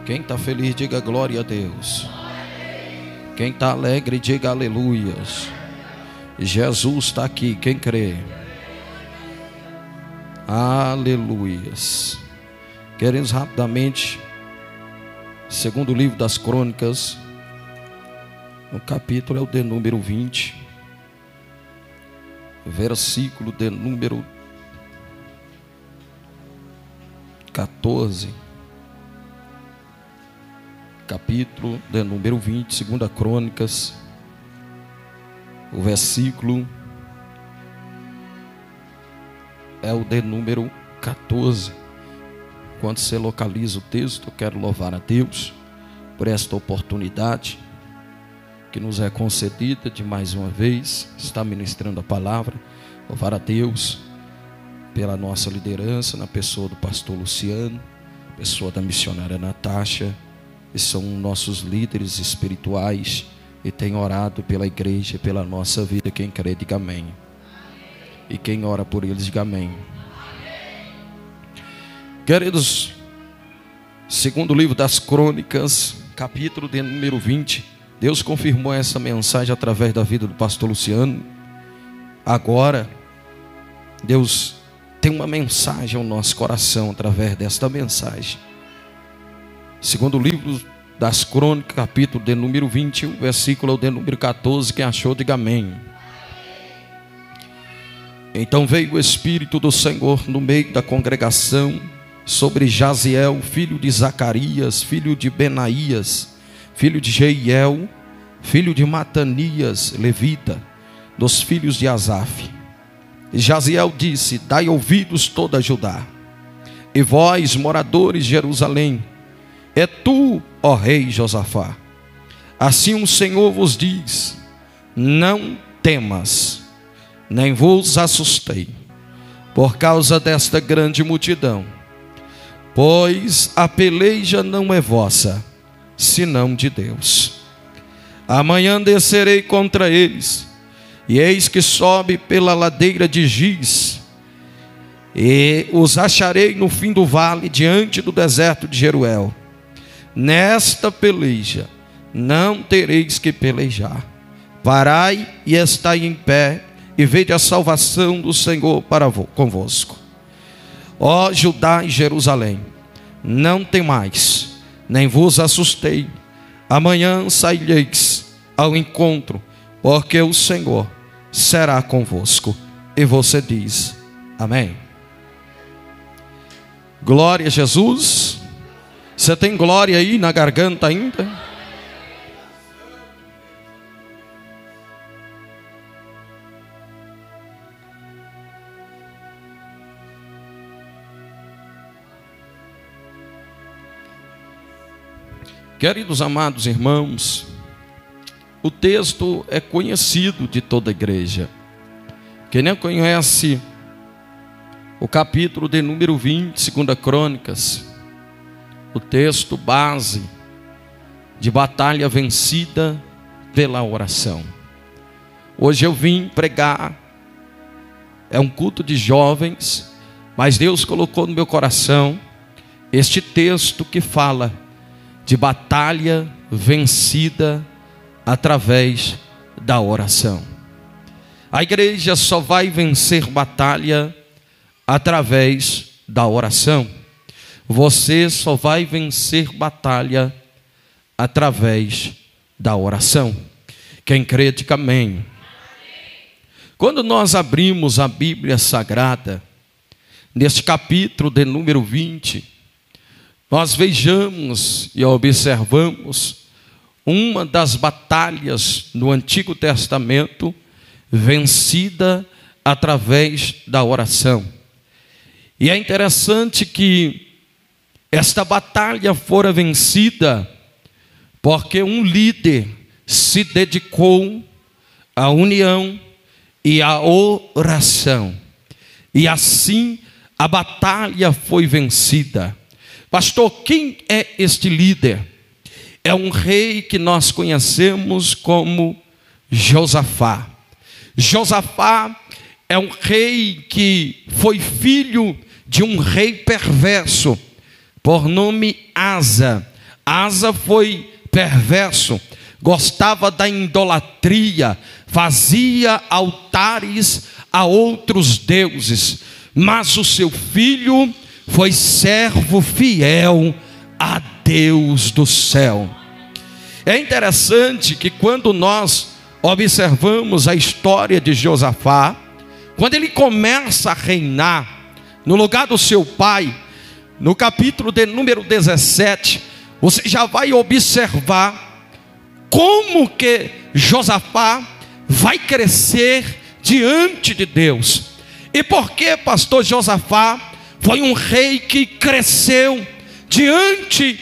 Quem está feliz, diga glória a Deus. Quem está alegre, diga aleluias. Jesus está aqui, quem crê? Aleluias. Queremos rapidamente, segundo livro das Crônicas, o capítulo é o de número 20, versículo de número 14. Capítulo de número 20, segunda Crônicas, o versículo é o de número 14. Quando você localiza o texto, eu quero louvar a Deus por esta oportunidade que nos é concedida de mais uma vez estar ministrando a palavra. Louvar a Deus pela nossa liderança, na pessoa do pastor Luciano, pessoa da missionária Natasha, que são nossos líderes espirituais e têm orado pela igreja e pela nossa vida. Quem crê, diga amém. E quem ora por eles, diga amém. Queridos, segundo livro das Crônicas, capítulo de número 20, Deus confirmou essa mensagem através da vida do pastor Luciano. Agora, Deus tem uma mensagem ao nosso coração através desta mensagem. Segundo livro das Crônicas, capítulo de número 20, o versículo de número 14, quem achou, diga amém. Então veio o Espírito do Senhor no meio da congregação sobre Jaziel, filho de Zacarias, filho de Benaías, filho de Jeiel, filho de Matanias, levita, dos filhos de Asaf. E Jaziel disse: dai ouvidos toda Judá, e vós, moradores de Jerusalém, é tu, ó rei Josafá. Assim o Senhor vos diz: não temas, nem vos assustei, por causa desta grande multidão, pois a peleja não é vossa, senão de Deus. Amanhã descerei contra eles, e eis que sobe pela ladeira de Giz, e os acharei no fim do vale, diante do deserto de Jeruel. Nesta peleja não tereis que pelejar. Parai e estai em pé, e vede a salvação do Senhor para convosco. Ó Judá e Jerusalém, não temais, nem vos assustei. Amanhã saireis ao encontro, porque o Senhor será convosco. E você diz amém. Glória a Jesus. Você tem glória aí na garganta ainda? Queridos amados irmãos, o texto é conhecido de toda a igreja. Quem não conhece o capítulo de número 20, segunda Crônicas, o texto base de batalha vencida pela oração. Hoje eu vim pregar, é um culto de jovens, mas Deus colocou no meu coração este texto que fala de batalha vencida através da oração. A igreja só vai vencer batalha através da oração. Você só vai vencer batalha através da oração. Quem crê, diga amém. Quando nós abrimos a Bíblia Sagrada, neste capítulo de número 20, nós vejamos e observamos uma das batalhas no Antigo Testamento vencida através da oração. E é interessante que esta batalha fora vencida porque um líder se dedicou à união e à oração. E assim a batalha foi vencida. Pastor, quem é este líder? É um rei que nós conhecemos como Josafá. Josafá é um rei que foi filho de um rei perverso, por nome Asa. Asa foi perverso, gostava da idolatria, fazia altares a outros deuses, mas o seu filho foi servo fiel a Deus do céu. É interessante que quando nós observamos a história de Josafá, quando ele começa a reinar no lugar do seu pai, no capítulo de número 17, você já vai observar como que Josafá vai crescer diante de Deus. E por que, pastor, Josafá foi um rei que cresceu diante,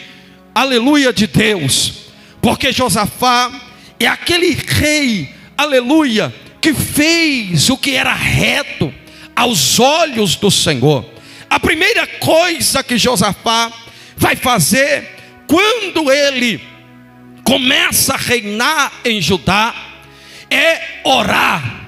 aleluia, de Deus? Porque Josafá é aquele rei, aleluia, que fez o que era reto aos olhos do Senhor. A primeira coisa que Josafá vai fazer quando ele começa a reinar em Judá é orar,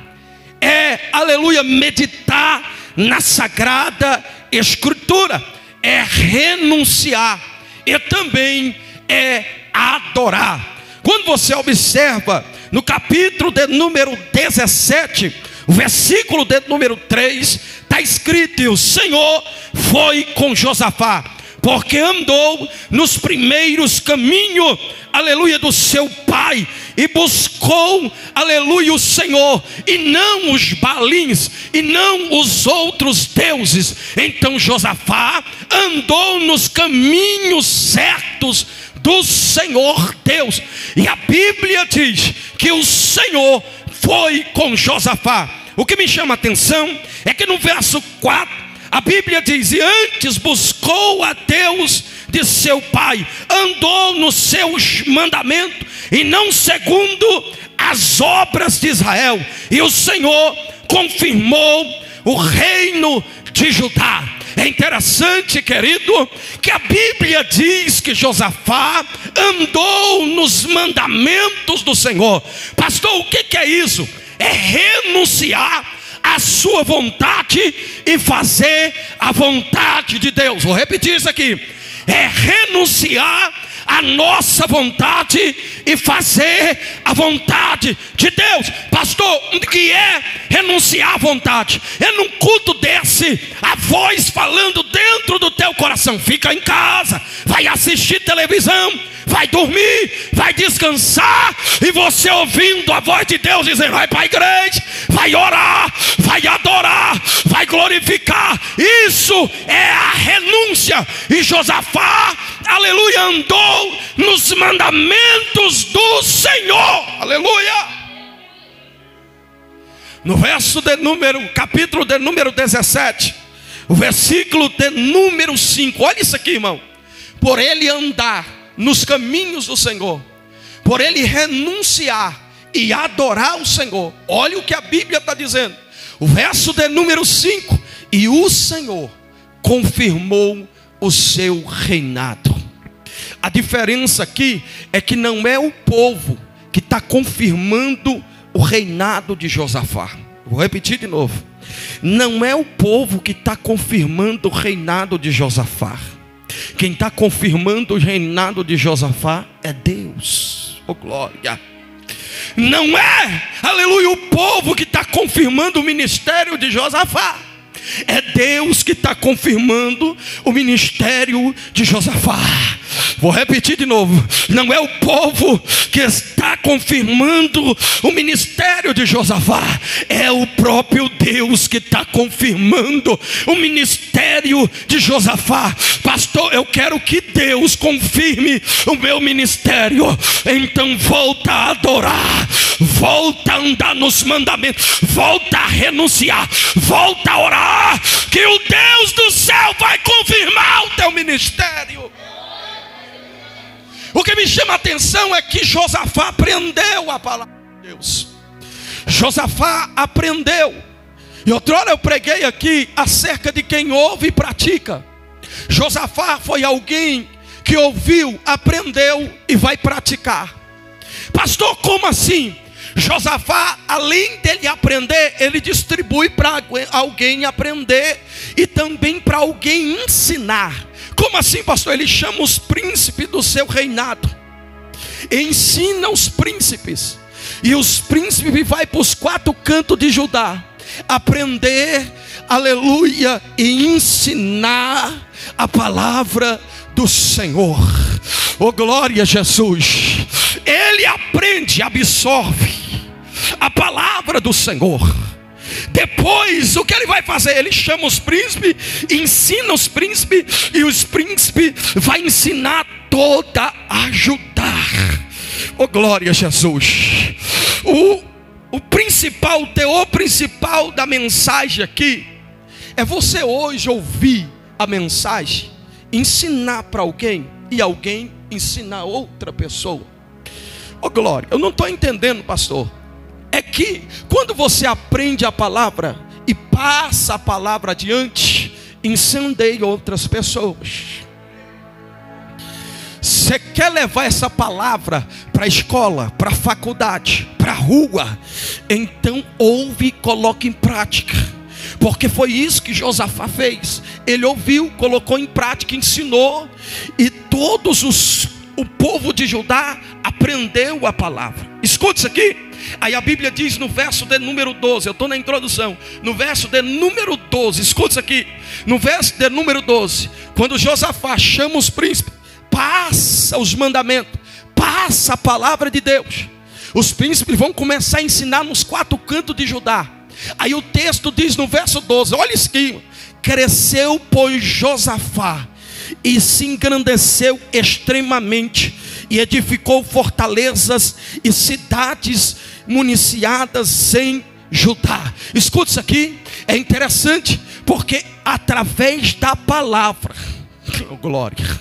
aleluia, meditar na Sagrada Escritura, é renunciar e também é adorar. Quando você observa no capítulo de número 17, o versículo de número 3, está escrito: e o Senhor foi com Josafá, porque andou nos primeiros caminhos, aleluia, do seu pai, e buscou, aleluia, o Senhor, e não os Baalins, e não os outros deuses. Então Josafá andou nos caminhos certos do Senhor Deus, e a Bíblia diz que o Senhor foi com Josafá. O que me chama a atenção é que no verso 4, a Bíblia diz: e antes buscou a Deus de seu pai, andou nos seus mandamentos, e não segundo as obras de Israel, e o Senhor confirmou o reino de Judá. É interessante, querido, que a Bíblia diz que Josafá andou nos mandamentos do Senhor. Pastor, o que é isso? É renunciar à sua vontade e fazer a vontade de Deus. Vou repetir isso aqui: é renunciar à nossa vontade e fazer a vontade de Deus. Pastor, o que é renunciar à vontade? É num culto desse, a voz falando dentro do teu coração: fica em casa, vai assistir televisão, vai dormir, vai descansar, e você ouvindo a voz de Deus dizendo: vai para a igreja, vai orar, vai adorar, vai glorificar. Isso é a renúncia. E Josafá, aleluia, andou nos mandamentos do Senhor, aleluia. No verso de número, capítulo de número 17, o versículo de número 5, olha isso aqui, irmão: por ele andar nos caminhos do Senhor, por ele renunciar e adorar o Senhor. Olha o que a Bíblia está dizendo, o verso de número 5: e o Senhor confirmou o seu reinado. A diferença aqui é que não é o povo que está confirmando o reinado de Josafá. Vou repetir de novo: não é o povo que está confirmando o reinado de Josafá. Quem está confirmando o reinado de Josafá é Deus. Oh glória! Não é, aleluia, o povo que está confirmando o ministério de Josafá. É Deus que está confirmando o ministério de Josafá. Vou repetir de novo: não é o povo que está confirmando o ministério de Josafá, é o próprio Deus que está confirmando o ministério de Josafá. Pastor, eu quero que Deus confirme o meu ministério. Então volta a adorar, volta a andar nos mandamentos, volta a renunciar, volta a orar, que o Deus do céu vai confirmar o teu ministério. O que me chama a atenção é que Josafá aprendeu a palavra de Deus. Josafá aprendeu. E outrora eu preguei aqui acerca de quem ouve e pratica. Josafá foi alguém que ouviu, aprendeu e vai praticar. Pastor, como assim? Josafá, além dele aprender, ele distribui para alguém aprender e também para alguém ensinar. Como assim, pastor? Ele chama os príncipes do seu reinado, ensina os príncipes, e os príncipes vai para os 4 cantos de Judá aprender, aleluia, e ensinar a palavra do Senhor. Oh, glória a Jesus. Ele aprende, absorve a palavra do Senhor. Depois, o que ele vai fazer? Ele chama os príncipes, ensina os príncipes, e os príncipes vai ensinar toda a Judá. Oh, glória a Jesus. O principal, o teor principal da mensagem aqui é você hoje ouvir a mensagem, ensinar para alguém e alguém ensinar outra pessoa. Oh, glória. Eu não estou entendendo, pastor. É que quando você aprende a palavra e passa a palavra adiante, incendeia outras pessoas. Você quer levar essa palavra para a escola, para a faculdade, para a rua? Então ouve e coloque em prática. Porque foi isso que Josafá fez. Ele ouviu, colocou em prática, ensinou, e o povo de Judá aprendeu a palavra. Escute isso aqui. Aí a Bíblia diz no verso de número 12, eu estou na introdução, no verso de número 12, escute isso aqui. No verso de número 12, quando Josafá chama os príncipes, passa os mandamentos, passa a palavra de Deus, os príncipes vão começar a ensinar nos 4 cantos de Judá. Aí o texto diz no verso 12, olha isso aqui: cresceu, pois, Josafá e se engrandeceu extremamente, e edificou fortalezas e cidades municiadas em Judá. Escute isso aqui, é interessante, porque através da palavra, oh, glória,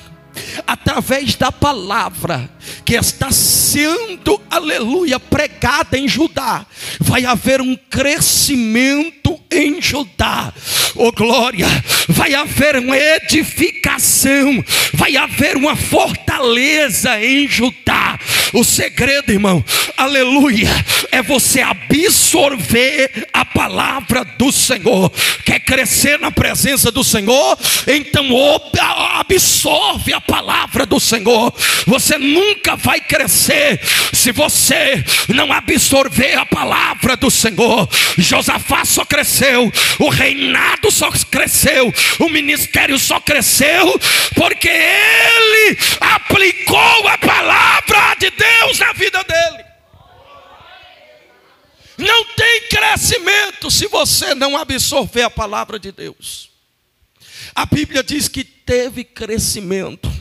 através da palavra que está sendo, aleluia, pregada em Judá, vai haver um crescimento em Judá. Oh, glória, vai haver uma edificação, vai haver uma fortaleza em Judá. O segredo, irmão, aleluia, é você absorver a palavra do Senhor. Quer crescer na presença do Senhor? Então absorve a palavra do Senhor. Você nunca vai crescer se você não absorver a palavra do Senhor. Josafá só cresceu, o reinado só cresceu, o ministério só cresceu porque ele aplicou a palavra de Deus na vida dele. Não tem crescimento se você não absorver a palavra de Deus. A Bíblia diz que teve crescimento.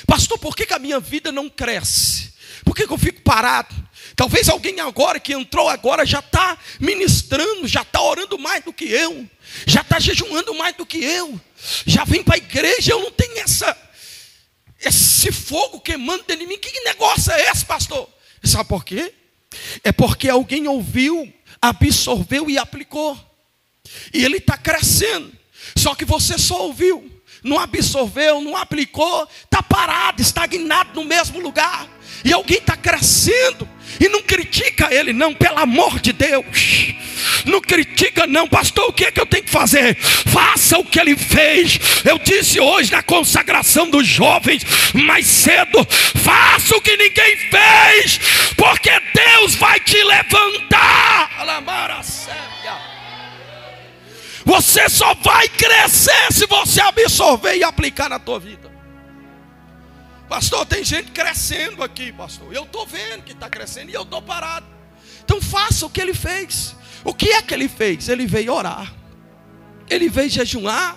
Pastor, por que a minha vida não cresce? Por que eu fico parado? Talvez alguém agora que entrou agora já está ministrando, já está orando mais do que eu, já está jejuando mais do que eu, já vem para a igreja. Eu não tenho esse fogo queimando dentro de mim. Que negócio é esse, pastor? Sabe por quê? É porque alguém ouviu, absorveu e aplicou, e ele está crescendo. Só que você só ouviu, não absorveu, não aplicou, está parado, estagnado no mesmo lugar. E alguém está crescendo e não critica ele, não, pelo amor de Deus. Não critica não, pastor, o que é que eu tenho que fazer? Faça o que ele fez. Eu disse hoje na consagração dos jovens, mais cedo, faça o que ninguém fez, porque Deus vai te levantar. Você só vai crescer se você absorver e aplicar na tua vida. Pastor, tem gente crescendo aqui, pastor. Eu estou vendo que está crescendo e eu estou parado. Então faça o que ele fez. O que é que ele fez? Ele veio orar, ele veio jejuar,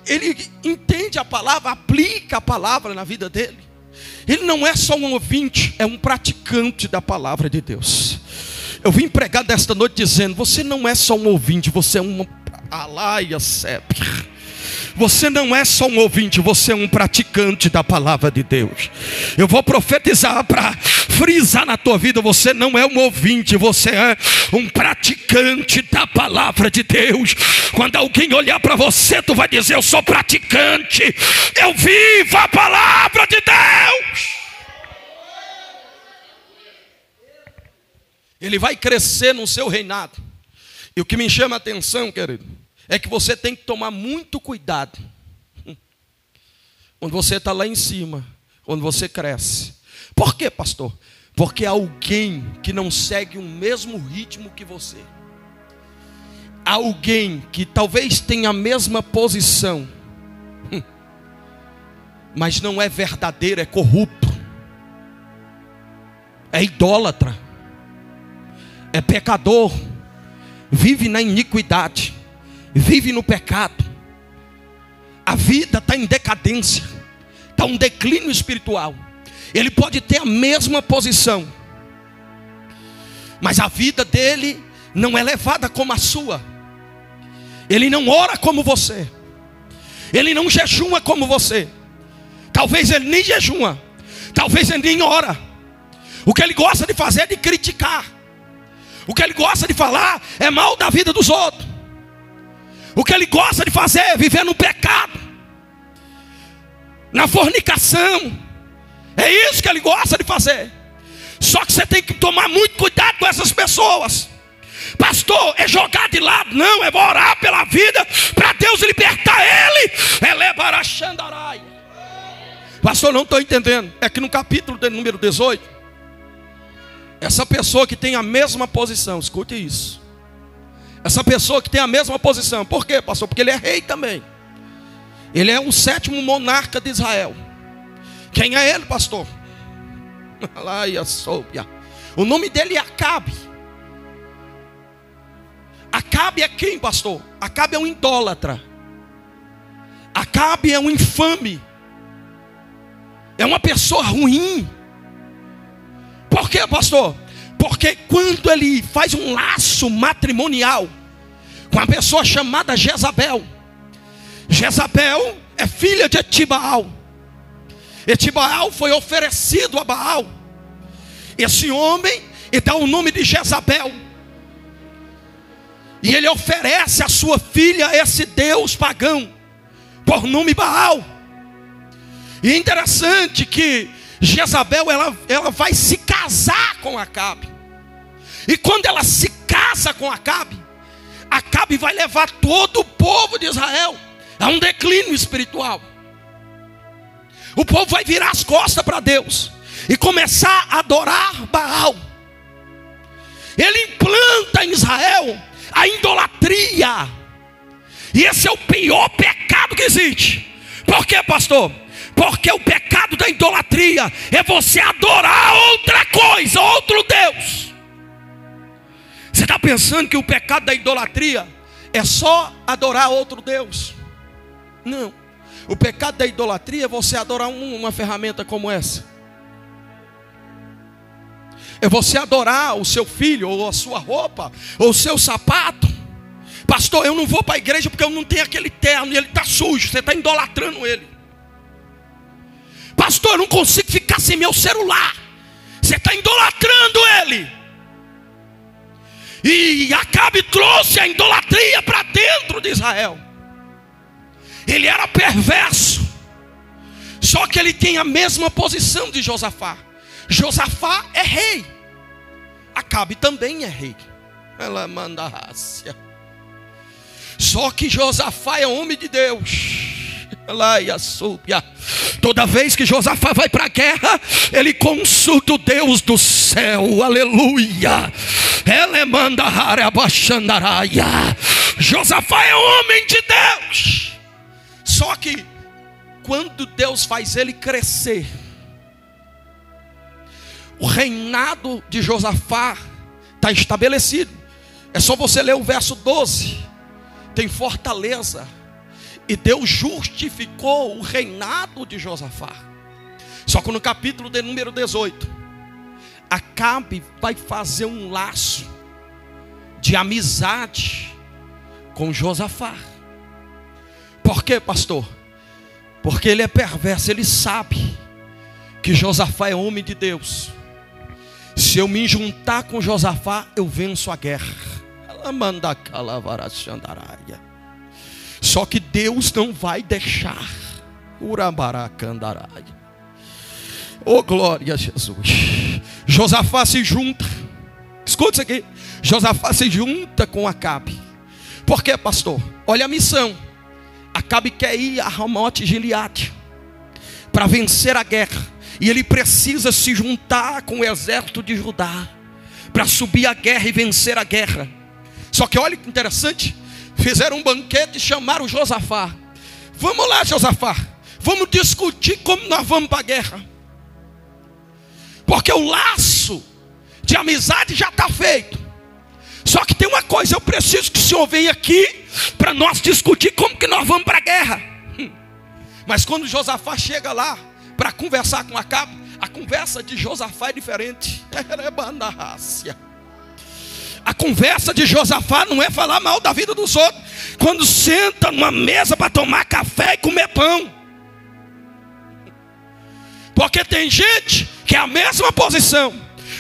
ele entende a palavra, aplica a palavra na vida dele. Ele não é só um ouvinte, é um praticante da palavra de Deus. Eu vim pregar desta noite dizendo: você não é só um ouvinte, você é uma alaia sep. Você não é só um ouvinte, você é um praticante da palavra de Deus. Eu vou profetizar para frisar na tua vida: você não é um ouvinte, você é um praticante da palavra de Deus. Quando alguém olhar para você, tu vai dizer: eu sou praticante, eu vivo a palavra de Deus. Ele vai crescer no seu reinado. E o que me chama a atenção, querido, é que você tem que tomar muito cuidado. quando você está lá em cima, quando você cresce. Por quê, pastor? Porque alguém que não segue o mesmo ritmo que você, alguém que talvez tenha a mesma posição, mas não é verdadeiro, é corrupto, é idólatra, é pecador, vive na iniquidade, vive no pecado, a vida está em decadência, está um declínio espiritual. Ele pode ter a mesma posição, mas a vida dele não é levada como a sua. Ele não ora como você, ele não jejua como você. Talvez ele nem jejua, talvez ele nem ora. O que ele gosta de fazer é de criticar. O que ele gosta de falar é mal da vida dos outros. O que ele gosta de fazer é viver no pecado, na fornicação. É isso que ele gosta de fazer. Só que você tem que tomar muito cuidado com essas pessoas. Pastor, é jogar de lado? Não, é orar pela vida, para Deus libertar ele. Pastor, não estou entendendo. É que no capítulo de número 18, essa pessoa que tem a mesma posição, escute isso. Essa pessoa que tem a mesma posição. Por quê, pastor? Porque ele é rei também. Ele é o 7º monarca de Israel. Quem é ele, pastor? O nome dele é Acabe. Acabe é quem, pastor? Acabe é um idólatra. Acabe é um infame. É uma pessoa ruim. Por quê, pastor? Porque quando ele faz um laço matrimonial com uma pessoa chamada Jezabel. Jezabel é filha de Etibaal. Etibaal foi oferecido a Baal. Esse homem, ele dá o nome de Jezabel. E ele oferece a sua filha a esse deus pagão, por nome Baal. E é interessante que Jezabel, ela vai se casar com Acabe. E quando ela se casa com Acabe, Acabe vai levar todo o povo de Israel a um declínio espiritual. O povo vai virar as costas para Deus e começar a adorar Baal. Ele implanta em Israel a idolatria. E esse é o pior pecado que existe. Por quê, pastor? Porque o pecado da idolatria é você adorar outra coisa, outro Deus. Você está pensando que o pecado da idolatria é só adorar outro Deus? Não. O pecado da idolatria é você adorar uma ferramenta como essa. É você adorar o seu filho, ou a sua roupa, ou o seu sapato. Pastor, eu não vou para a igreja porque eu não tenho aquele terno e ele está sujo. Você está idolatrando ele. Pastor, eu não consigo ficar sem meu celular. Você está idolatrando ele. E Acabe trouxe a idolatria para dentro de Israel. Ele era perverso. Só que ele tem a mesma posição de Josafá. Josafá é rei. Acabe também é rei. Ela manda a raça. Só que Josafá é homem de Deus. Toda vez que Josafá vai para a guerra, ele consulta o Deus do céu. Aleluia. Ela manda a baixandaraia. Josafá é homem de Deus. Só que quando Deus faz ele crescer, o reinado de Josafá está estabelecido. É só você ler o verso 12. Tem fortaleza. E Deus justificou o reinado de Josafá. Só que no capítulo de número 18, Acabe vai fazer um laço de amizade com Josafá. Por quê, pastor? Porque ele é perverso. Ele sabe que Josafá é homem de Deus. Se eu me juntar com Josafá, eu venço a guerra. Ela manda calavaraxandaraia. Só que Deus não vai deixar. Urabaracandarai. Oh, glória a Jesus. Josafá se junta. Escuta isso aqui. Josafá se junta com Acabe. Por quê, pastor? Olha a missão. Acabe quer ir a Ramote Gileade. para vencer a guerra. E ele precisa se juntar com o exército de Judá para subir a guerra e vencer a guerra. Só que olha que interessante, fizeram um banquete e chamaram Josafá. Vamos lá, Josafá, vamos discutir como nós vamos para a guerra. Porque o laço de amizade já está feito. Só que tem uma coisa, eu preciso que o senhor venha aqui para nós discutir como que nós vamos para a guerra. Mas quando Josafá chega lá para conversar com Acabe, a conversa de Josafá é diferente. A conversa de Josafá não é falar mal da vida dos outros. Quando senta numa mesa para tomar café e comer pão. Porque tem gente que é a mesma posição,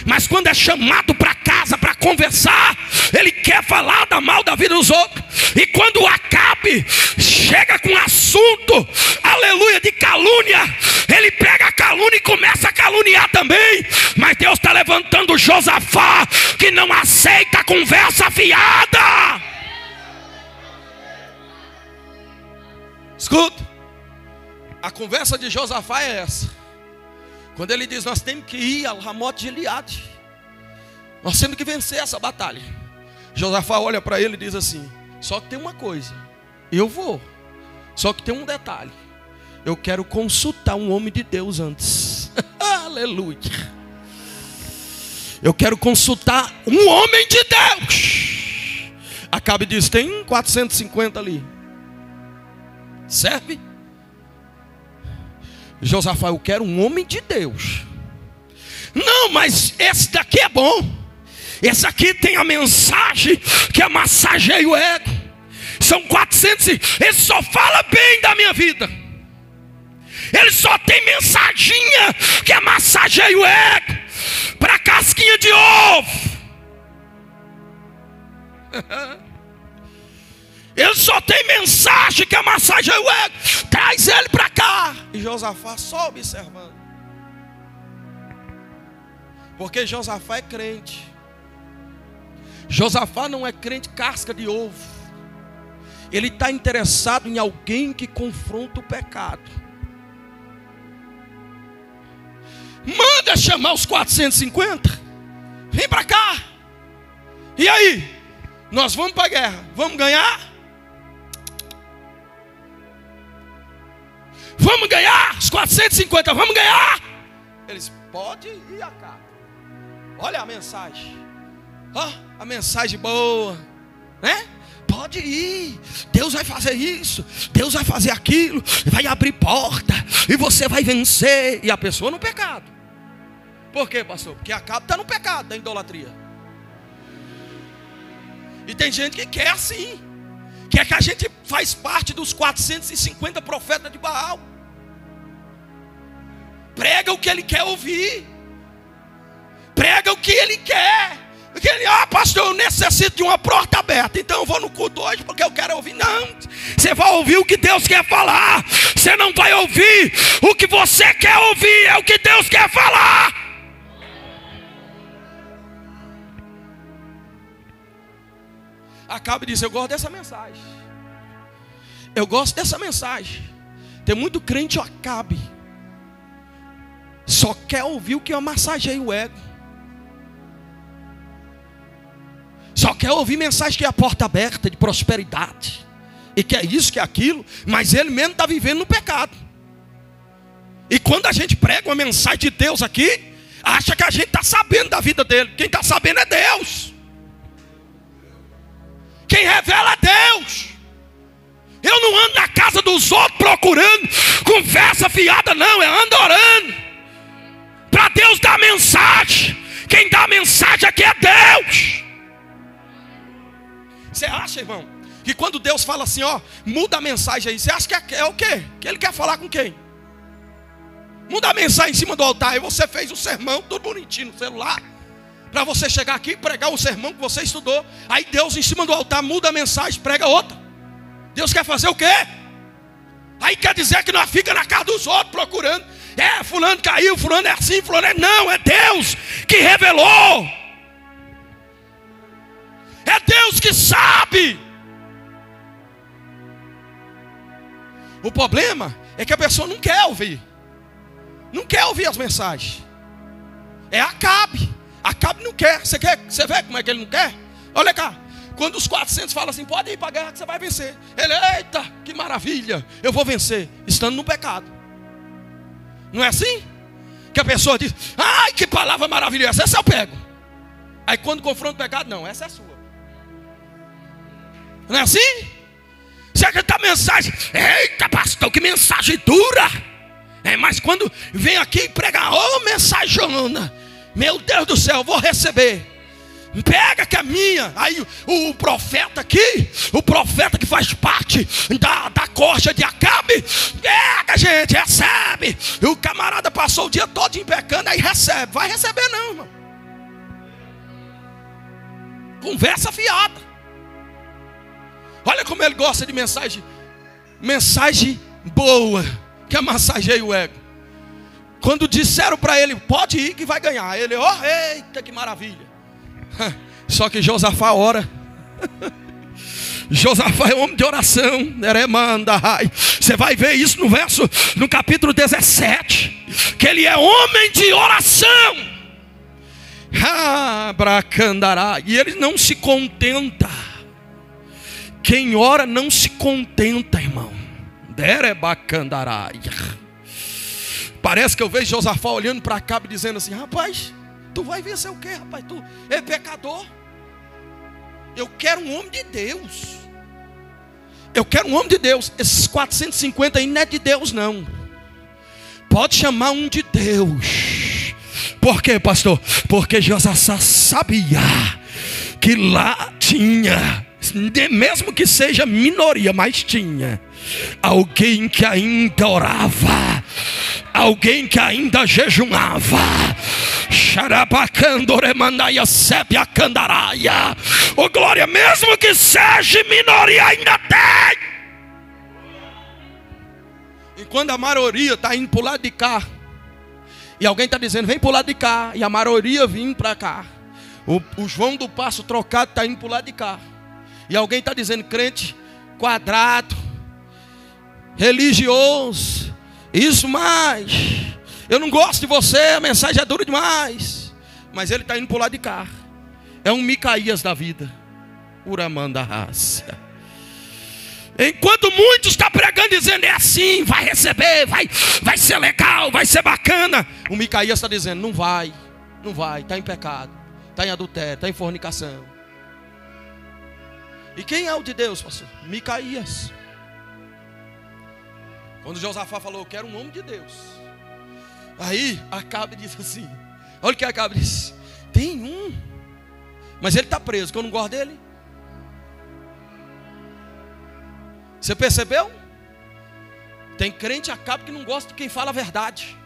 mas quando é chamado para casa para conversar, ele quer falar da mal da vida dos outros. E quando o Acabe chega com assunto, aleluia, de calúnia, ele pega a calúnia e começa a caluniar também. Mas Deus está levantando Josafá, que não aceita a conversa fiada. Escuta, a conversa de Josafá é essa. Quando ele diz, nós temos que ir ao Ramote de Gileade, nós temos que vencer essa batalha. Josafá olha para ele e diz assim, só que tem uma coisa, eu vou, só que tem um detalhe, eu quero consultar um homem de Deus antes. Aleluia. Eu quero consultar um homem de Deus. Acabe diz, tem 450 ali, serve? Josafá, eu quero um homem de Deus. Não, mas esse daqui é bom. Esse aqui tem a mensagem que massageia o ego. São 400, ele só fala bem da minha vida. Ele só tem mensaginha que massageia o ego para casquinha de ovo. Ele só tem mensagem que massageia o ego. Traz ele para cá. E Josafá só observando. Porque Josafá é crente. Josafá não é crente casca de ovo. Ele está interessado em alguém que confronta o pecado. Manda chamar os 450. Vem para cá. E aí? Nós vamos para a guerra. Vamos ganhar? Vamos ganhar? Os 450, vamos ganhar? Eles, pode ir a cá. Olha a mensagem. Ó, a mensagem boa, né? Pode ir. Deus vai fazer isso, Deus vai fazer aquilo, vai abrir porta e você vai vencer. E a pessoa no pecado. Por quê, pastor? Porque Acabe está no pecado da idolatria. E tem gente que quer assim, quer que a gente faz parte dos 450 profetas de Baal. Prega o que ele quer ouvir. Prega o que ele quer. Porque ele, pastor, eu necessito de uma porta aberta, então eu vou no culto hoje porque eu quero ouvir. Não, você vai ouvir o que Deus quer falar. Você não vai ouvir o que você quer ouvir, é o que Deus quer falar. Acabe de dizer, eu gosto dessa mensagem. Eu gosto dessa mensagem. Tem muito crente, Acabe só quer ouvir o que massageia o ego. Só quer ouvir mensagem que é a porta aberta de prosperidade. E que é isso, que é aquilo. Mas ele mesmo está vivendo no pecado. E quando a gente prega uma mensagem de Deus aqui, acha que a gente está sabendo da vida dele. Quem está sabendo é Deus. Quem revela é Deus. Eu não ando na casa dos outros procurando conversa fiada, não. Eu ando orando para Deus dar mensagem. Quem dá mensagem aqui é Deus. Você acha, irmão, que quando Deus fala assim, ó, muda a mensagem aí, você acha que é o quê? Que ele quer falar com quem? Muda a mensagem em cima do altar. E você fez o sermão tudo bonitinho no celular, para você chegar aqui e pregar o sermão que você estudou. Aí Deus em cima do altar muda a mensagem, prega outra. Deus quer fazer o quê? Aí quer dizer que nós fica na casa dos outros procurando. Fulano caiu, fulano é assim, fulano é... Não, é Deus que revelou. É Deus que sabe. O problema é que a pessoa não quer ouvir. não quer ouvir as mensagens. É Acabe. Acabe não quer. Você vê como é que ele não quer? Olha cá. Quando os 400 falam assim, pode ir para a guerra que você vai vencer. Ele, eita, que maravilha, eu vou vencer. Estando no pecado. Não é assim? Que a pessoa diz, ai, que palavra maravilhosa, essa eu pego. Aí quando confronta o pecado, não, essa é sua. Não é assim? Você acredita a mensagem, eita pastor, que mensagem dura. Mas quando vem aqui e prega, ô mensagem, meu Deus do céu, eu vou receber. Pega que é minha. Aí o profeta aqui, o profeta que faz parte da corja de Acabe, pega, gente, recebe. E o camarada passou o dia todo pecando, aí recebe. Vai receber não, irmão. Conversa fiada. Olha como ele gosta de mensagem boa, que massageia o ego. Quando disseram para ele, pode ir que vai ganhar, ele, ó, eita, que maravilha. Só que Josafá ora. Josafá é homem de oração. Você vai ver isso no capítulo 17, que ele é homem de oração. E ele não se contenta. Quem ora não se contenta, irmão. Parece que eu vejo Josafá olhando para Acabe dizendo assim, rapaz, tu vai vencer o quê, rapaz? Tu é pecador. Eu quero um homem de Deus. Eu quero um homem de Deus. Esses 450 aí não é de Deus não. Pode chamar um de Deus. Por quê, pastor? Porque Josafá sabia que lá tinha, mesmo que seja minoria, mas tinha alguém que ainda orava, alguém que ainda jejuava. Oh glória, mesmo que seja minoria, ainda tem. E quando a maioria está indo para o lado de cá, e alguém está dizendo, vem para o lado de cá, e a maioria vindo para cá, o João do Passo trocado está indo para o lado de cá, e alguém está dizendo, crente quadrado, religioso, isso mais, eu não gosto de você, a mensagem é dura demais. Mas ele está indo para o lado de cá. É um Micaías da vida. Uramanda raça. Enquanto muitos estão pregando dizendo, é assim, vai receber, vai ser legal, vai ser bacana. O Micaías está dizendo, não vai, está em pecado, está em adultério, está em fornicação. E quem é o de Deus, pastor? Micaías. Quando Josafá falou, eu quero um homem de Deus. Aí Acabe disse assim, olha o que Acabe disse, tem um, mas ele está preso, que eu não gosto dele. Você percebeu? Tem crente Acabe que não gosta de quem fala a verdade.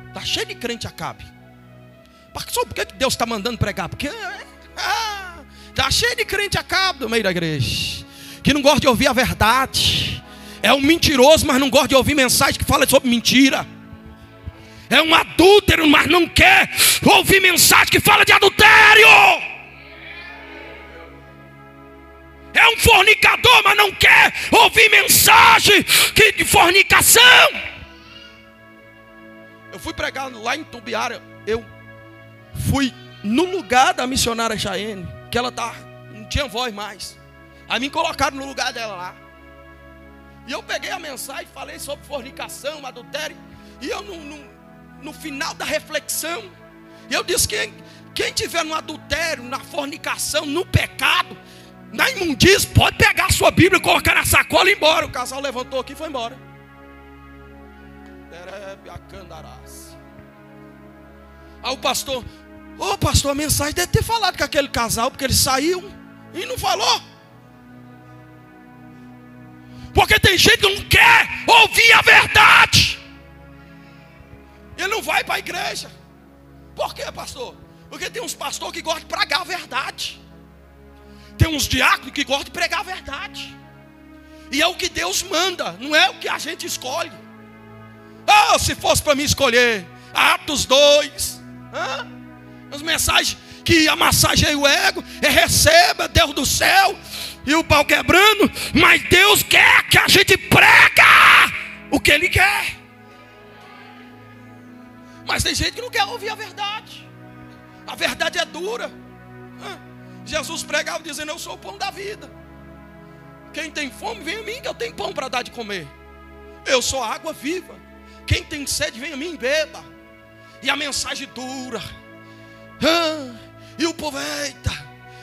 Está cheio de crente Acabe. Pastor, por que Deus está mandando pregar? Porque está cheio de crente Acabe no meio da igreja, que não gosta de ouvir a verdade. É um mentiroso, mas não gosta de ouvir mensagem que fala sobre mentira. É um adúltero, mas não quer ouvir mensagem que fala de adultério. É um fornicador, mas não quer ouvir mensagem de fornicação. Eu fui pregar lá em Tumbiara. Eu fui no lugar da missionária Chayenne, que ela não tinha voz mais. Aí me colocaram no lugar dela lá. E eu peguei a mensagem, falei sobre fornicação, adultério. E eu no final da reflexão, eu disse que quem tiver no adultério, na fornicação, no pecado, na imundícia, pode pegar a sua Bíblia, colocar na sacola e ir embora. O casal levantou aqui e foi embora. Aí o pastor, pastor, a mensagem deve ter falado com aquele casal, porque eles saíram e não falou. Porque tem gente que não quer ouvir a verdade. Ele não vai para a igreja. Por quê, pastor? Porque tem uns pastores que gostam de pregar a verdade. Tem uns diáconos que gostam de pregar a verdade. E é o que Deus manda, não é o que a gente escolhe. Se fosse para mim escolher Atos 2, as mensagens que amassageiam o ego, receba Deus do céu e o pau quebrando. Mas Deus quer que a gente prega o que ele quer. Mas tem gente que não quer ouvir a verdade. A verdade é dura. Jesus pregava dizendo: eu sou o pão da vida. Quem tem fome, vem a mim, que eu tenho pão para dar de comer. Eu sou a água viva. Quem tem sede, vem a mim, beba. E a mensagem dura. E o povo, eita.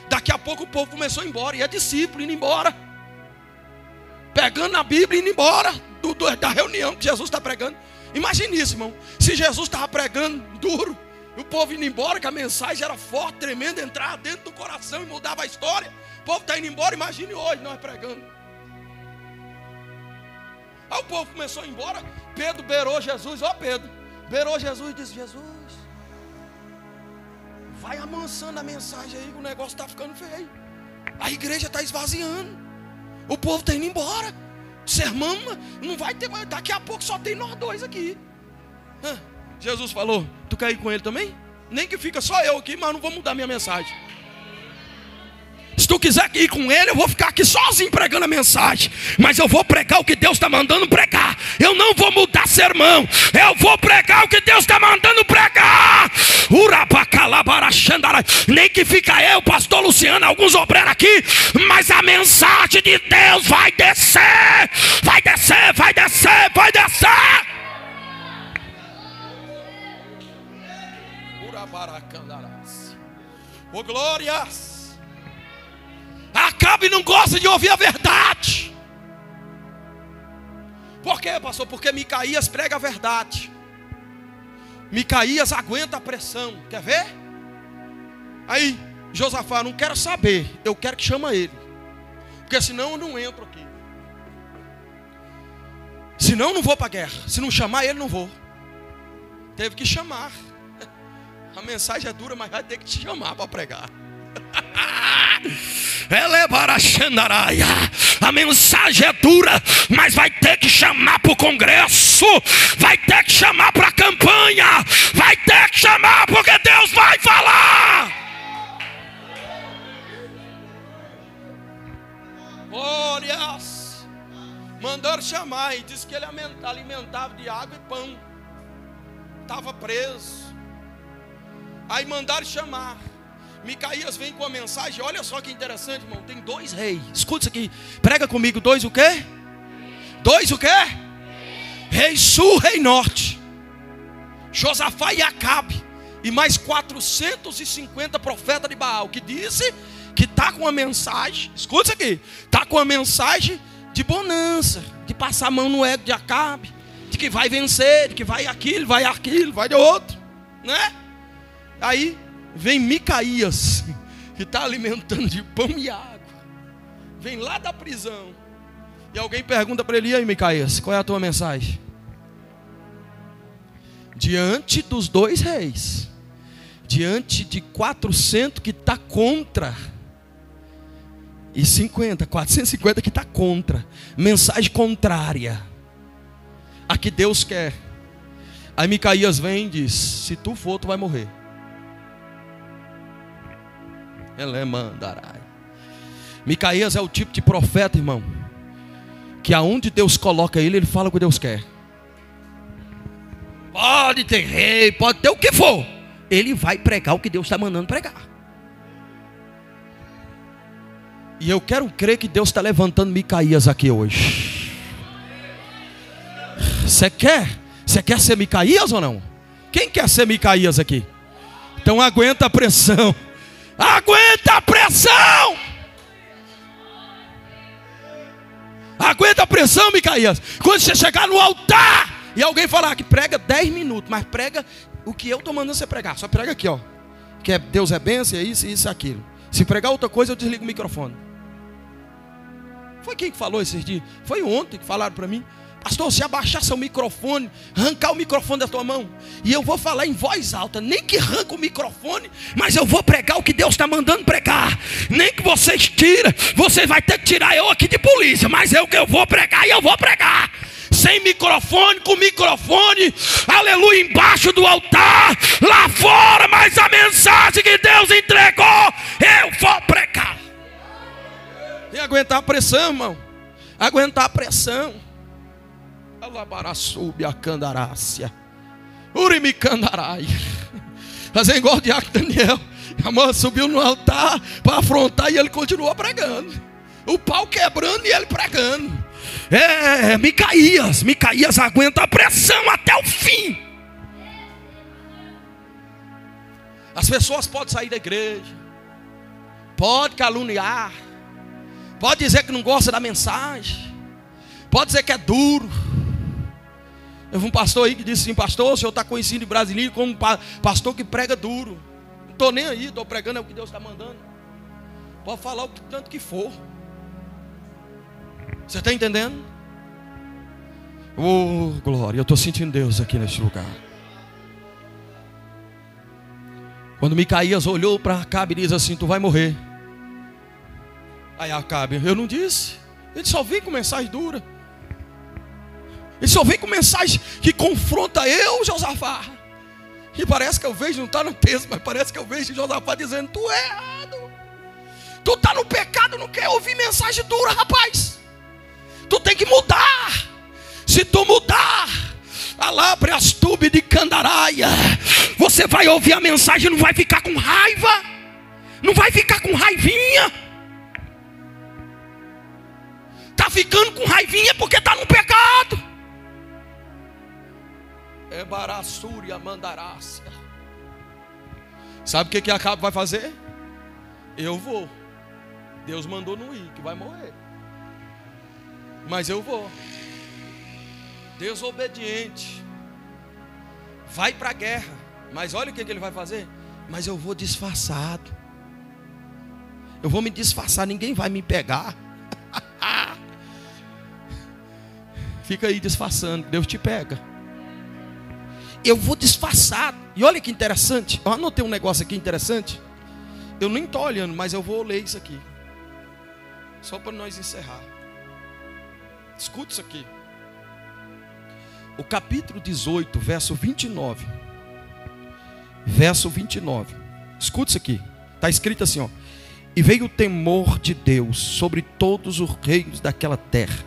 Daqui a pouco o povo começou a ir embora. E é discípulo indo embora, pegando a Bíblia e indo embora da reunião que Jesus está pregando. Imagine isso, irmão. Se Jesus estava pregando duro, o povo indo embora, que a mensagem era forte, tremenda, entrava dentro do coração e mudava a história. O povo está indo embora, imagine hoje nós pregando. Aí o povo começou a ir embora. Pedro beirou Jesus. Pedro beirou Jesus e disse: Jesus, vai amansando a mensagem aí, que o negócio está ficando feio. A igreja está esvaziando. O povo está indo embora. Sermão não vai ter mais. Daqui a pouco só tem nós dois aqui. Jesus falou: tu quer ir com ele também? Nem que fica só eu aqui, mas não vou mudar minha mensagem. Se tu quiser ir com ele, eu vou ficar aqui sozinho pregando a mensagem. Mas eu vou pregar o que Deus está mandando pregar. Eu não vou mudar sermão. Eu vou pregar o que Deus está mandando pregar. Nem que fica eu, pastor Luciano, alguns obreiros aqui. Mas a mensagem de Deus vai descer. Vai descer, vai descer, vai descer. Oh, glórias. Acabe não gosta de ouvir a verdade. Por quê, pastor? Porque Micaías prega a verdade. Micaías aguenta a pressão. Quer ver? Aí Josafá: não quero saber, eu quero que chama ele, porque senão eu não entro aqui. Senão eu não vou para a guerra. Se não chamar ele, não vou. Teve que chamar. A mensagem é dura, mas vai ter que te chamar para pregar. A mensagem é dura, mas vai ter que chamar para o congresso. Vai ter que chamar para a campanha. Vai ter que chamar, porque Deus vai falar. Glórias. Mandaram chamar e disse que ele alimentava de água e pão. Estava preso. Aí mandaram chamar. Micaías vem com a mensagem. Olha só que interessante, irmão. Tem 2 reis. Escuta isso aqui. Prega comigo. 2 o quê? 2 o quê? Rei sul, rei norte. Josafá e Acabe. E mais 450 profetas de Baal. Que disse que está com a mensagem. Escuta isso aqui. Está com a mensagem de bonança. De passar a mão no ego de Acabe. De que vai vencer. De que vai aquilo, vai de outro. Né? Aí vem Micaías, que está alimentando de pão e água. Vem lá da prisão. E alguém pergunta para ele: e aí, Micaías, qual é a tua mensagem? Diante dos 2 reis, diante de 400 que está contra, e 450 que está contra, mensagem contrária a que Deus quer. Aí Micaías vem e diz: se tu for, tu vai morrer. Micaías é o tipo de profeta, irmão, que aonde Deus coloca ele, ele fala o que Deus quer. Pode ter rei, pode ter o que for, ele vai pregar o que Deus está mandando pregar. E eu quero crer que Deus está levantando Micaías aqui hoje. Você quer ser Micaías ou não? Quem quer ser Micaías aqui? Então aguenta a pressão. Aguenta a pressão. Aguenta a pressão, Micaías. Quando você chegar no altar e alguém falar que prega 10 minutos, mas prega o que eu estou mandando você pregar. Só prega aqui, ó. Que Deus é bênção, é isso, isso, aquilo. Se pregar outra coisa, eu desligo o microfone. Foi quem que falou esses dias? Foi ontem que falaram para mim: pastor, se abaixar seu microfone, arrancar o microfone da tua mão, e eu vou falar em voz alta, nem que arranca o microfone, mas eu vou pregar o que Deus está mandando pregar. Nem que vocês tirem, você vai ter que tirar eu aqui de polícia, mas eu que eu vou pregar, e eu vou pregar. Sem microfone, com microfone, aleluia, embaixo do altar, lá fora, mas a mensagem que Deus entregou, eu vou pregar. E aguentar a pressão, irmão. Aguentar a pressão. Alabaraçube a candarácia. Urimicandarai. Fazer igual o diácono Daniel. A mãe subiu no altar para afrontar e ele continuou pregando. O pau quebrando e ele pregando. Micaías aguenta a pressão até o fim. As pessoas podem sair da igreja, pode caluniar, pode dizer que não gosta da mensagem, pode dizer que é duro. Eu vi um pastor aí que disse assim: pastor, o senhor está conhecido em Brasília como pastor que prega duro. Não estou nem aí, estou pregando é o que Deus está mandando. Pode falar o tanto que for. Você está entendendo? Oh, glória, eu estou sentindo Deus aqui neste lugar. Quando Micaías olhou para Acabe e disse assim: tu vai morrer. Aí Acabe: eu não disse. Ele só vem com mensagem dura. Ele só vem com mensagem que confronta eu, Josafá. E parece que eu vejo, não está no texto, mas parece que eu vejo Josafá dizendo: tu é errado. Tu está no pecado, não quer ouvir mensagem dura, rapaz. Tu tem que mudar. Se tu mudar, alabre as tubes de candaraia, você vai ouvir a mensagem, não vai ficar com raiva, não vai ficar com raivinha. Está ficando com raivinha porque está no pecado. É baraçúria mandarácia. Sabe o que Acabe vai fazer? Eu vou. Deus mandou não ir, que vai morrer. Mas eu vou. Desobediente. Vai para a guerra. Mas olha o que ele vai fazer. Mas eu vou disfarçado. Eu vou me disfarçar, ninguém vai me pegar. Fica aí disfarçando, Deus te pega. Eu vou disfarçado. E olha que interessante. Eu anotei um negócio aqui interessante. Eu nem estou olhando, mas eu vou ler isso aqui. Só para nós encerrar. Escuta isso aqui. O capítulo 18, verso 29. Verso 29. Escuta isso aqui. Está escrito assim, ó: e veio o temor de Deus sobre todos os reinos daquela terra,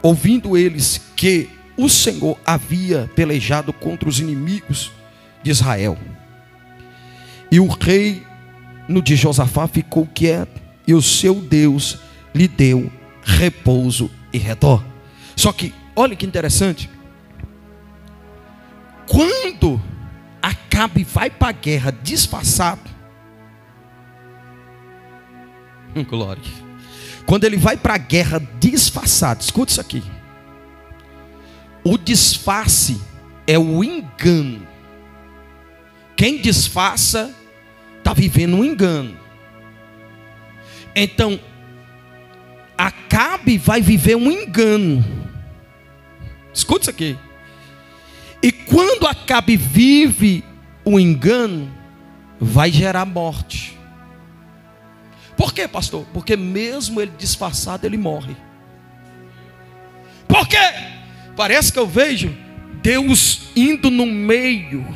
ouvindo eles que o Senhor havia pelejado contra os inimigos de Israel. E o reino de Josafá ficou quieto, e o seu Deus lhe deu repouso e redor. Só que, olha que interessante. Quando Acabe vai para a guerra disfarçado, glória. Quando ele vai para a guerra disfarçado, escuta isso aqui. O disfarce é o engano. Quem disfarça está vivendo um engano. Então Acabe vai viver um engano. Escuta isso aqui. E quando Acabe vive o engano, vai gerar morte. Por quê, pastor? Porque mesmo ele disfarçado, ele morre. Por quê? Parece que eu vejo Deus indo no meio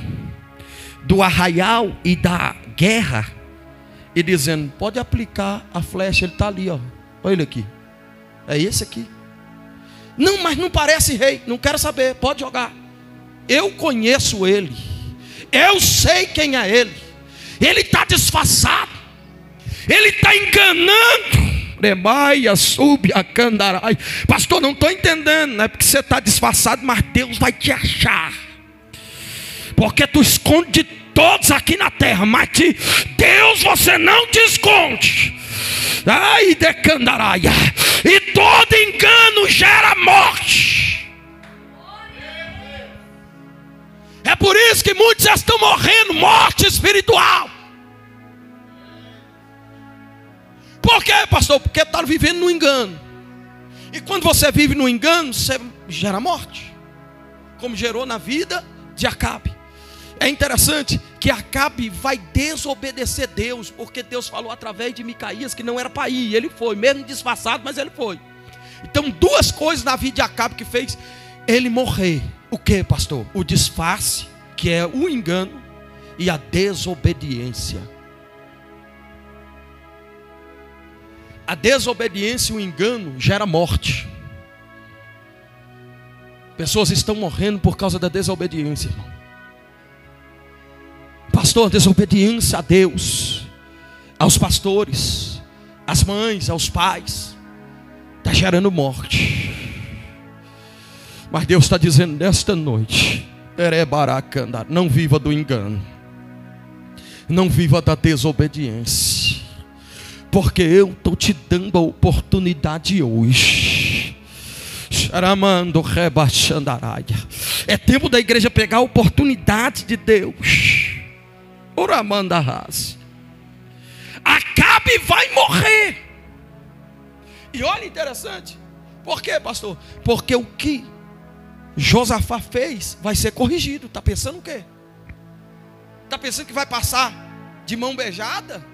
do arraial e da guerra e dizendo: pode aplicar a flecha, ele está ali, ó. Olha ele aqui. É esse aqui. Não, mas não parece rei. Não quero saber, pode jogar. Eu conheço ele. Eu sei quem é ele. Ele está disfarçado. Ele está enganando. Rebaia, sube a candarai. Pastor, não estou entendendo. Não é porque você está disfarçado, mas Deus vai te achar. Porque tu esconde de todos aqui na terra, mas de Deus você não te esconde. Ai, de candaraia. E todo engano gera morte. É por isso que muitos já estão morrendo, morte espiritual. Por quê, pastor? Porque está vivendo no engano. E quando você vive no engano, você gera morte, como gerou na vida de Acabe. É interessante que Acabe vai desobedecer Deus, porque Deus falou através de Micaías que não era para ir. Ele foi, mesmo disfarçado, mas ele foi. Então, duas coisas na vida de Acabe que fez ele morrer. O que, pastor? O disfarce, que é o engano, e a desobediência. A desobediência e o engano gera morte. Pessoas estão morrendo por causa da desobediência, irmão. Pastor, desobediência a Deus, aos pastores, às mães, aos pais, está gerando morte. Mas Deus está dizendo nesta noite: não viva do engano, não viva da desobediência, porque eu estou te dando a oportunidade hoje. É tempo da igreja pegar a oportunidade de Deus. Acabe vai morrer. E olha, interessante. Por quê, pastor? Porque o que Josafá fez vai ser corrigido. Está pensando o quê? Está pensando que vai passar de mão beijada?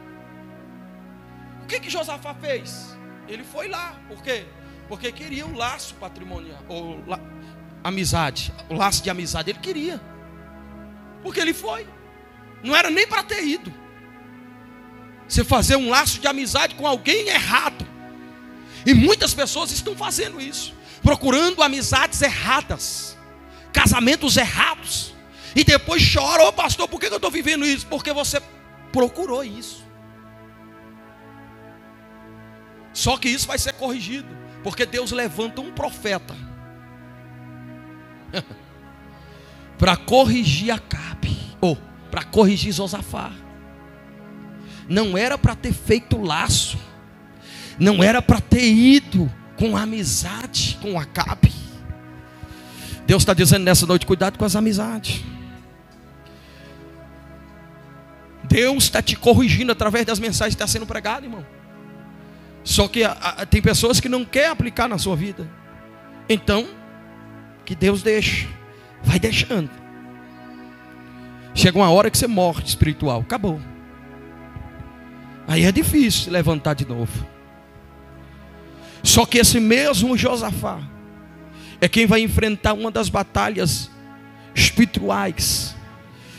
O que Josafá fez? Ele foi lá. Por quê? Porque queria o laço patrimonial, ou amizade, o laço de amizade. Ele queria. Porque ele foi. Não era nem para ter ido. Você fazer um laço de amizade com alguém errado. E muitas pessoas estão fazendo isso, procurando amizades erradas, casamentos errados. E depois chora: ô pastor, por que eu estou vivendo isso? Porque você procurou isso. Só que isso vai ser corrigido, porque Deus levanta um profeta para corrigir Acabe, ou para corrigir Josafá. Não era para ter feito laço, não era para ter ido com amizade com Acabe. Deus está dizendo nessa noite: cuidado com as amizades. Deus está te corrigindo através das mensagens que estão sendo pregadas, irmão. Só que tem pessoas que não querem aplicar na sua vida. Então, que Deus deixe. Vai deixando. Chega uma hora que você morre espiritual. Acabou. Aí é difícil se levantar de novo. Só que esse mesmo Josafá é quem vai enfrentar uma das batalhas espirituais,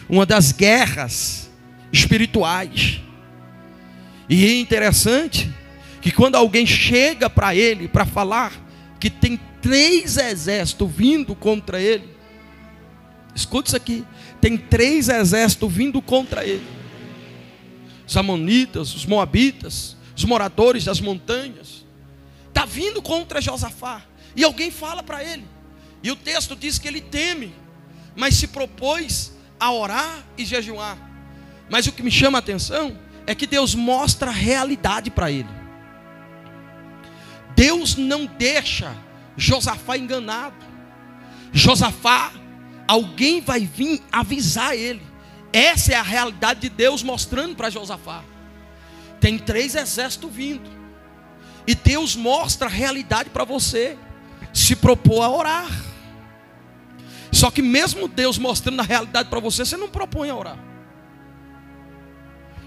uma das guerras espirituais. E é interessante que quando alguém chega para ele para falar que tem 3 exércitos vindo contra ele, escuta isso aqui: tem 3 exércitos vindo contra ele. Os amonitas, os moabitas, os moradores das montanhas, está vindo contra Josafá. E alguém fala para ele, e o texto diz que ele teme, mas se propôs a orar e jejuar. Mas o que me chama a atenção é que Deus mostra a realidade para ele. Deus não deixa Josafá enganado. Josafá, alguém vai vir avisar ele. Essa é a realidade de Deus mostrando para Josafá. Tem 3 exércitos vindo. E Deus mostra a realidade para você. Se propor a orar. Só que mesmo Deus mostrando a realidade para você, você não propõe a orar.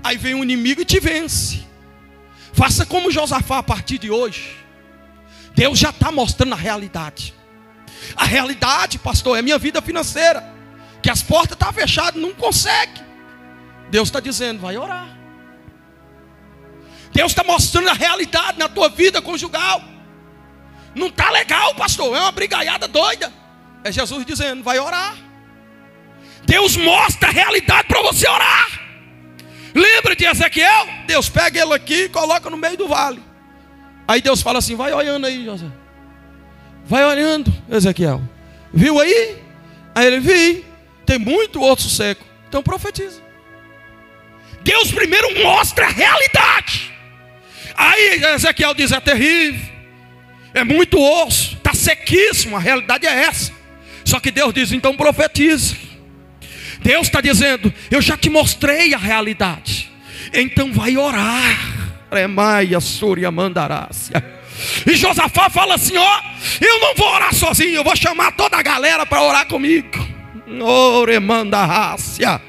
Aí vem o inimigo e te vence. Faça como Josafá a partir de hoje. Deus já está mostrando a realidade. A realidade, pastor, é minha vida financeira, que as portas estão fechadas, não consegue. Deus está dizendo: vai orar. Deus está mostrando a realidade na tua vida conjugal. Não está legal, pastor, é uma brigaiada doida. É Jesus dizendo: vai orar. Deus mostra a realidade para você orar. Lembra de Ezequiel? Deus pega ele aqui e coloca no meio do vale. Aí Deus fala assim: vai olhando aí, José. Vai olhando, Ezequiel. Viu aí? Aí ele: vi. Tem muito osso seco. Então profetiza. Deus primeiro mostra a realidade. Aí Ezequiel diz: é terrível, é muito osso, está sequíssimo. A realidade é essa. Só que Deus diz: então profetiza. Deus está dizendo: eu já te mostrei a realidade, então vai orar. Remaia Súria Mandarácia. E Josafá fala assim: ó, eu não vou orar sozinho, eu vou chamar toda a galera para orar comigo. Oremandarácia.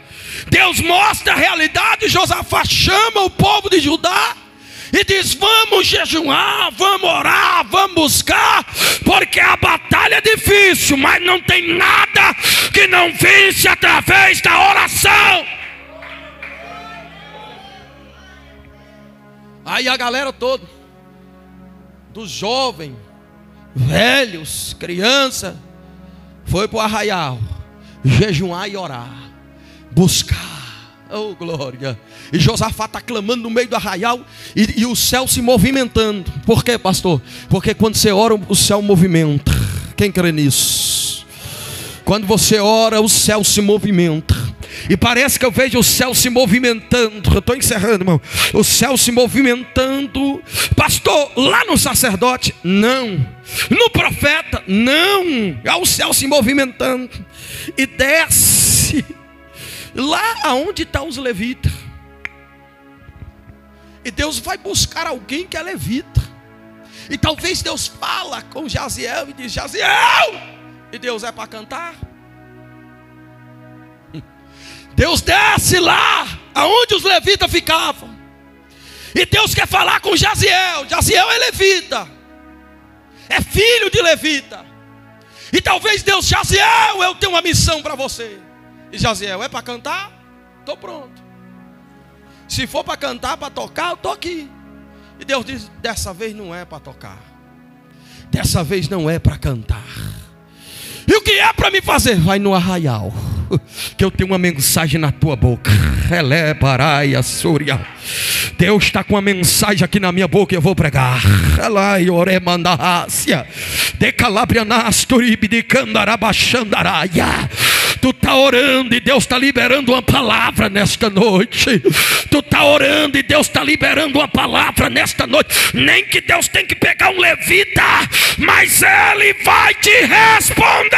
Deus mostra a realidade. Josafá chama o povo de Judá e diz: vamos jejuar, vamos orar, vamos buscar, porque a batalha é difícil, mas não tem nada que não vence através da oração. Aí a galera toda, dos jovens, velhos, crianças, Foi para o arraial jejuar e orar, buscar. Oh, glória. E Josafá está clamando no meio do arraial e o céu se movimentando. Por quê, pastor? Porque quando você ora, o céu movimenta. Quem crê nisso? Quando você ora, o céu se movimenta. E parece que eu vejo o céu se movimentando. Eu estou encerrando, irmão. O céu se movimentando. Pastor, lá no sacerdote? Não. No profeta? Não. É o céu se movimentando. E desce lá aonde estão os levitas. E Deus vai buscar alguém que é levita. E talvez Deus fala com Jaziel e diz: Jaziel! E Deus é para cantar? Deus desce lá aonde os levitas ficavam. E Deus quer falar com Jaziel. Jaziel é levita, é filho de levita. E talvez Deus: Jaziel, eu tenho uma missão para você. E Jaziel: é para cantar? Estou pronto. Se for para cantar, para tocar, eu estou aqui. E Deus diz: dessa vez não é para tocar, dessa vez não é para cantar. E o que é para me fazer? Vai no arraial, que eu tenho uma mensagem na tua boca. Elé, Paraia, Súria. Deus está com uma mensagem aqui na minha boca e eu vou pregar. Elai, Ore, Mandarácia. De Calabrianas, Turibe, de Candarabaxandaraia. Tu está orando e Deus está liberando uma palavra nesta noite. Tu está orando e Deus está liberando uma palavra nesta noite. Nem que Deus tem que pegar um levita, mas Ele vai te responder.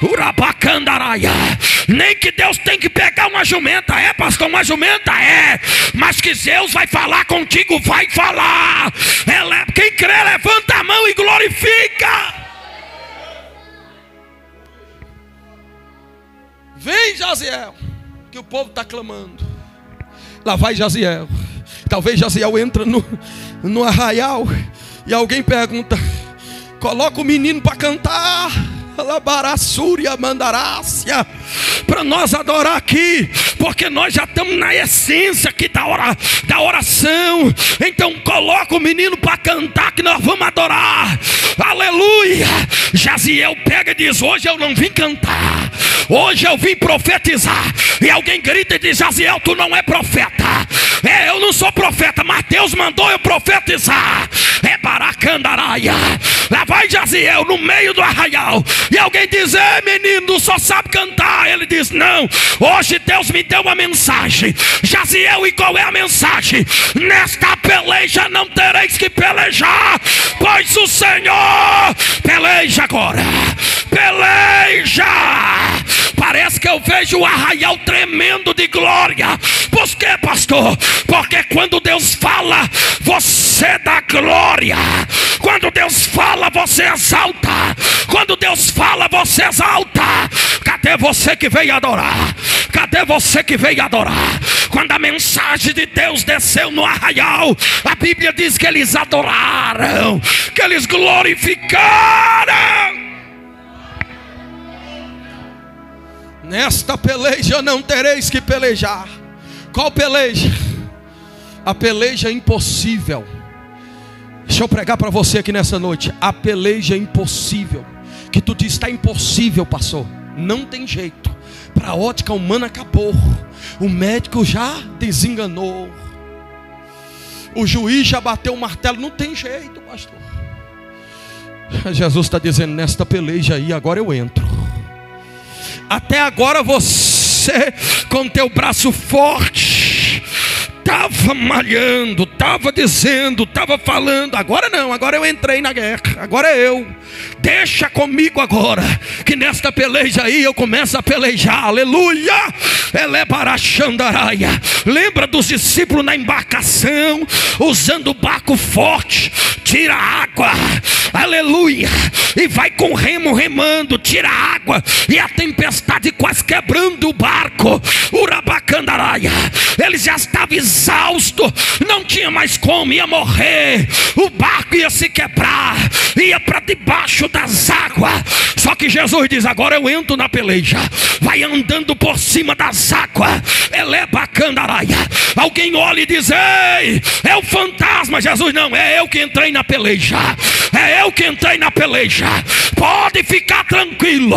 Urabacandaraia. Nem que Deus tem que pegar uma jumenta. É, pastor, uma jumenta? É. Mas que Deus vai falar contigo, vai falar. Quem crê, levanta a mão e glorifica. Vem, Jaziel, que o povo está clamando. Lá vai Jaziel. Talvez Jaziel entra no arraial e alguém pergunta: coloca o menino para cantar. Alabarassúria, Mandarácia, para nós adorar aqui, porque nós já estamos na essência aqui da oração. Então coloca o menino para cantar, que nós vamos adorar. Aleluia. Jaziel pega e diz: hoje eu não vim cantar, hoje eu vim profetizar. E alguém grita e diz: Jaziel, tu não é profeta. É, eu não sou profeta, mas Deus mandou eu profetizar. É Baracandaraia. Lá vai Jaziel no meio do arraial e alguém diz: ei, menino, tu só sabe cantar. Ele diz: não, hoje Deus me deu uma mensagem. Jaziel, e qual é a mensagem? Nesta peleja não tereis que pelejar, pois o Senhor peleja agora. Peleja. Parece que eu vejo o arraial tremendo de glória. Por quê, pastor? Porque quando Deus fala, você dá glória. Quando Deus fala, você exalta. Quando Deus fala, você exalta. Cadê você que veio adorar? Cadê você que veio adorar? Quando a mensagem de Deus desceu no arraial, a Bíblia diz que eles adoraram, que eles glorificaram. Nesta peleja não tereis que pelejar. Qual peleja? A peleja impossível. Deixa eu pregar para você aqui nessa noite. A peleja impossível, que tu diz: está impossível, pastor. Não tem jeito. Para a ótica humana acabou. O médico já desenganou. O juiz já bateu o martelo. Não tem jeito, pastor. Jesus está dizendo: nesta peleja aí, agora eu entro. Até agora você, com teu braço forte, estava malhando, estava dizendo, estava falando. Agora não, agora eu entrei na guerra. Agora é eu. Deixa comigo agora, que nesta peleja aí eu começo a pelejar. Aleluia. Elebarachandaraia. Lembra dos discípulos na embarcação, usando o barco forte, tira água. Aleluia. E vai com o remo remando, tira água, e a tempestade quase quebrando o barco. Urabacandaraia. Eles já estavam exaustos, não tinha mais como, ia morrer. O barco ia se quebrar, ia para debaixo das águas. Só que Jesus diz: agora eu entro na peleja. Vai andando por cima das águas. Elebacandaraia. Alguém olha e diz: ei, é o fantasma. Jesus: não, é eu que entrei na peleja. é eu que entrei na peleja, pode ficar tranquilo.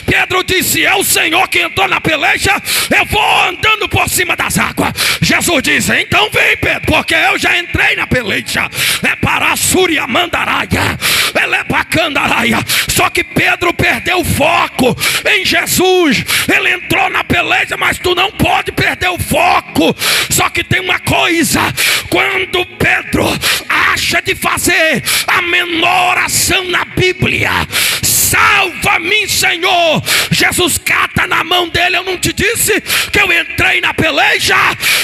Pedro disse: é o Senhor que entrou na peleja, eu vou andando por cima das águas. Jesus diz: então vem, Pedro, porque eu já entrei na peleja. É para a Súria Mandaraia, ele é para Candaraia. Só que Pedro perdeu o foco em Jesus. Ele entrou na peleja, mas tu não pode perder o foco. Só que tem uma coisa: quando Pedro acha de fazer a menor oração na Bíblia, salva-me, Senhor, Jesus cata na mão dele: eu não te disse que eu entrei na peleja?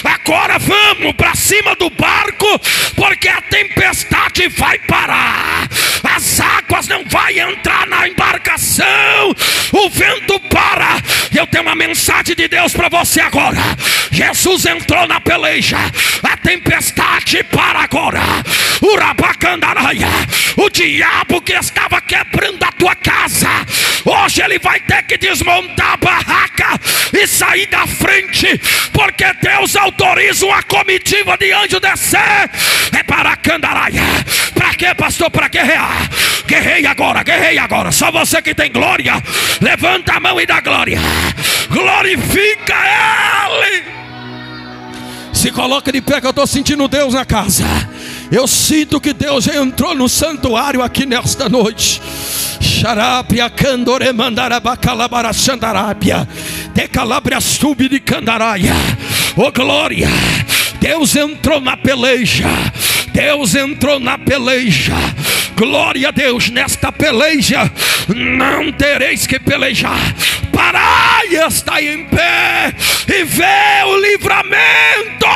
Agora vamos para cima do barco, porque a tempestade vai parar, as águas não vão entrar na embarcação, o vento para. E eu tenho uma mensagem de Deus para você agora: Jesus entrou na peleja, a tempestade para agora. Urabacandaraia, o diabo que estava quebrando a tua casa, hoje ele vai ter que desmontar a barraca e sair da frente, porque Deus autoriza uma comitiva de anjo descer. É para Candaraia. Para quê, pastor? Para guerrear. Guerrei agora. Só você que tem glória, levanta a mão e dá glória. Glorifica Ele. Se coloca de pé, que eu estou sentindo Deus na casa. Eu sinto que Deus já entrou no santuário aqui nesta noite. Xarápia, candore, mandarabacalabara, xandarápia, decalabria, sube de candaraia. Oh glória, Deus entrou na peleja. Deus entrou na peleja. Glória a Deus, nesta peleja não tereis que pelejar. Parai, está em pé e vê o livramento.